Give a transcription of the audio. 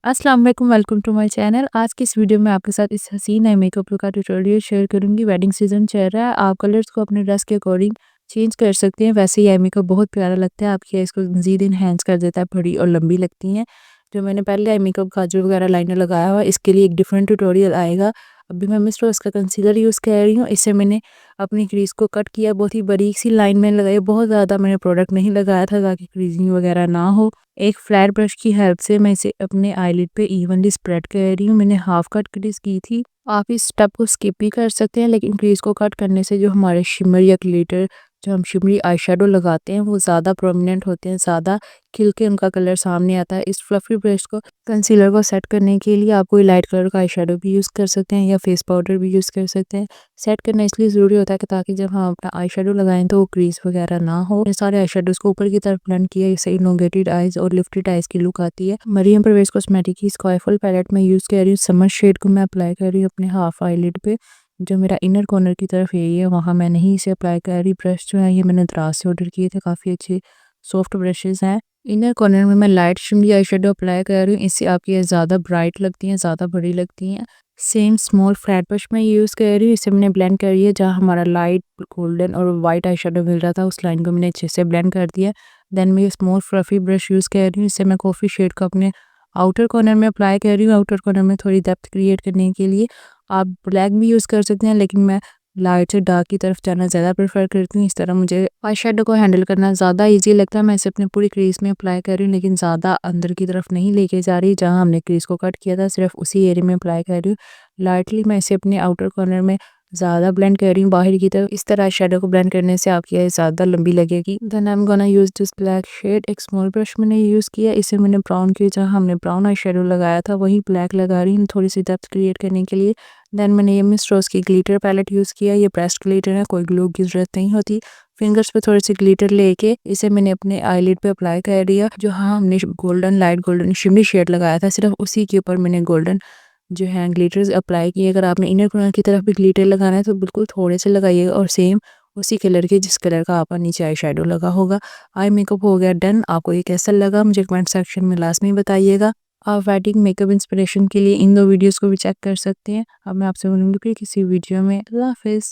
अस्सलाम वालेकुम, welcome to my channel. आज की इस वीडियो में आपके साथ इस हसीन आई मेकअप लुक का ट्यूटोरियल शेयर करूंगी। वेडिंग सीजन चल रहा है, आप कलर्स को अपने ड्रेस के अकॉर्डिंग चेंज कर सकते हैं। वैसे ही आई मेकअप बहुत प्यारा लगता है, आपकी आईज को मजीद इन्हेंस कर देता है, बड़ी और लंबी लगती हैं। जो मैंने पहले आई मेकअप काजल वगैरह लाइनर लगाया हुआ, इसके लिए एक डिफरेंट ट्यूटोरियल आएगा। अभी मैं मिस्टर उसका कंसीलर यूज़ कर रही हूँ। इससे मैंने अपनी क्रीज को कट किया, बहुत ही बारीक सी लाइन में लगाई। बहुत ज़्यादा मैंने प्रोडक्ट नहीं लगाया था ताकि क्रीजिंग वगैरह ना हो। एक फ्लैट ब्रश की हेल्प से मैं इसे अपने आईलिड पे इवनली स्प्रेड कर रही हूँ। मैंने हाफ कट क्रीज की थी। आप इस स्टेप को स्किप भी कर सकते हैं, लेकिन क्रीज को कट करने से जो हमारे शिमर या ग्लिटर, जो हम शिमरी आई शेडो लगाते हैं, वो ज़्यादा प्रोमिनेंट होते हैं, ज़्यादा खिल के उनका कलर सामने आता है। इस फ्लफी ब्रश को कंसीलर को सेट करने के लिए आप कोई लाइट कलर का आई शेडो भी यूज़ कर सकते हैं या फेस पाउडर भी यूज़ कर सकते हैं। सेट करना इसलिए ज़रूरी होता है कि ताकि जब हम अपना आई शेडो लगाएं तो वो क्रीज वगैरह ना हो। ये सारे आई शेडोज को ऊपर की तरफ ब्लेंड किया, इससे इलोंगेटेड आईज और लिफ्टेड आईज की लुक आती है। मरियम परवेज कॉस्मेटिक की स्काईफुल पैलेट में यूज़ कर रही हूँ। समर शेड को मैं अप्लाई कर रही हूँ अपने हाफ आईलिड पे। जो मेरा इनर कॉर्नर की तरफ यही है, वहाँ मैं नहीं इसे अप्लाई कर रही। ब्रश जो है ये मैंने दराज से ऑर्डर किए थे, काफ़ी अच्छे सॉफ्ट ब्रशेज़ हैं। इनर कॉर्नर में मैं light shimmery eye shadow apply कर रही हूँ, इससे आपकी ज़्यादा ब्राइट लगती हैं, ज़्यादा बड़ी लगती हैं। सेम स्मॉल फ्लैट ब्रश में यूज़ कर रही हूँ, इसे मैंने ब्लेंड कर रही है। जहाँ हमारा लाइट गोल्डन और वाइट आई शेडो मिल रहा था, उस लाइन को मैंने अच्छे से ब्लेंड कर दिया। देन मैं स्मॉल फ्लफी ब्रश यूज़ कर रही हूँ, इससे मैं कॉफ़ी शेड को अपने आउटर कॉर्नर में अप्लाई कर रही हूँ। आउटर कॉर्नर में थोड़ी डेप्थ क्रिएट करने के लिए आप ब्लैक भी यूज़ कर सकते हैं, लेकिन मैं लाइट से डार्क की तरफ जाना ज़्यादा प्रेफर करती हूँ। इस तरह मुझे आई शेडो को हैंडल करना ज़्यादा ईजी लगता है। मैं इसे अपने पूरी क्रीज में अप्लाई कर रही हूँ, लेकिन ज़्यादा अंदर की तरफ नहीं लेके जा रही। जहाँ हमने क्रीज को कट किया था, सिर्फ उसी एरिया में अप्लाई कर रही हूँ। लाइटली मैं इसे अपने आउटर कॉर्नर में ज़्यादा ब्लेंड कर रही हूँ बाहर की तरफ। इस तरह शेडो को ब्लेंड करने से आपकी आई ज़्यादा लंबी लगेगी। Then I am gonna use this black shade. एक स्मॉल ब्रश मैंने यूज़ किया, इसे मैंने ब्राउन किया। जहाँ हमने ब्राउन आई शेडो लगाया था वही ब्लैक लगा रही हूँ, थोड़ी सी डेप्थ क्रिएट करने के लिए। देन मैंने ये मिस रोज़ की ग्लिटर पैलेट यूज़ किया। ये प्रेस्ड ग्लिटर है, कोई ग्लू की ज़रूरत नहीं होती। फिंगर्स पे थोड़ी सी ग्लिटर लेके इसे मैंने अपने आईलिड पे अप्लाई कर दिया। जो हाँ हमने golden, light golden shimmery shade लगाया था, सिर्फ उसी के ऊपर मैंने गोल्डन जो है ग्लिटर्स अप्लाई किए। अगर आपने इनर कॉर्नर की तरफ भी ग्लिटर लगाना है तो बिल्कुल थोड़े से लगाइएगा, और सेम उसी कलर के जिस कलर का आपका नीचे आई शेडो लगा होगा। आई मेकअप हो गया डन। आपको ये कैसा लगा मुझे कमेंट सेक्शन में लास्ट में बताइएगा। आप वेडिंग मेकअप इंस्पिरेशन के लिए इन दो वीडियोस को भी चेक कर सकते हैं। अब मैं आपसे मिलूंगी फिर किसी वीडियो में। अल्लाह हाफिज़।